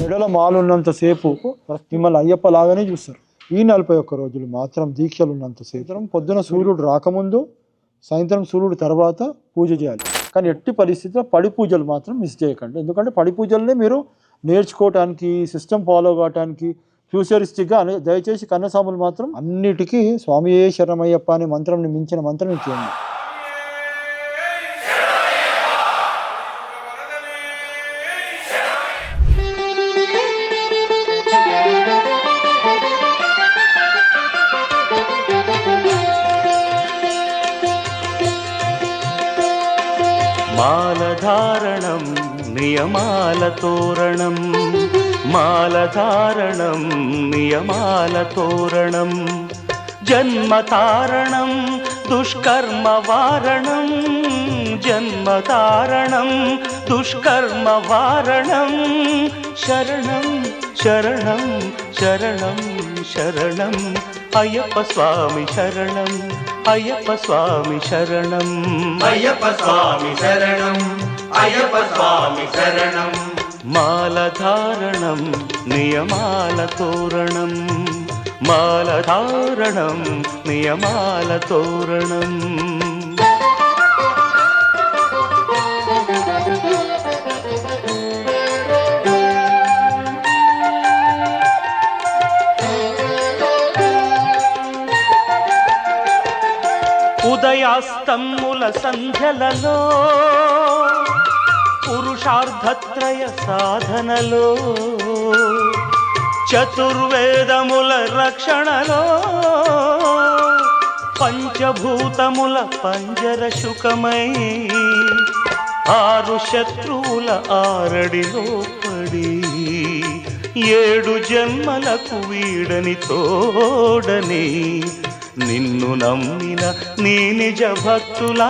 మెడల మాలున్నంతసేపు మిమ్మల్ని అయ్యప్ప లాగానే చూస్తారు. ఈ 41 రోజులు మాత్రం దీక్షలు ఉన్నంతసేపు పొద్దున సూర్యుడు రాకముందు, సాయంత్రం సూర్యుడు తర్వాత పూజ చేయాలి. కానీ ఎట్టి పరిస్థితిలో పడి పూజలు మాత్రం మిస్ చేయకండి. ఎందుకంటే పడి పూజలనే మీరు నేర్చుకోవటానికి, సిస్టమ్ ఫాలో కావటానికి ఫ్యూచరిస్టిక్గా దయచేసి కన్నసాములు మాత్రం అన్నిటికీ స్వామియే శరణమయ్యప్ప అనే మంత్రంని మించిన మంత్రం ఇచ్చేయండి. మాలధారణం నియమాల తోరణం, మాలధారణం నియమాల తోరణం, జన్మతారణం దుష్కర్మ వారణం, జన్మతారణం దుష్కర్మ వారణం, శరణం శరణం శరణం శరణం అయ్యప్ప స్వామి శరణం, అయ్యప్ప స్వామి శరణం, అయ్యప్ప స్వామి శరణం, అయ్యప్ప స్వామి శరణం. మాలధారణం నియమాల తోరణం, మాలధారణం నియమాల తోరణం. ఉదయాస్తముల సంధ్యలలో, పురుషార్థత్రయ సాధనలో, చతుర్వేదముల రక్షణలో, పంచభూతముల పంజర శుకమై, 6 శత్రువుల ఆరడిలో పడి, 7 జన్మలకు వీడని తోడని, నిన్ను నమ్మిన నీ నిజ భక్తులా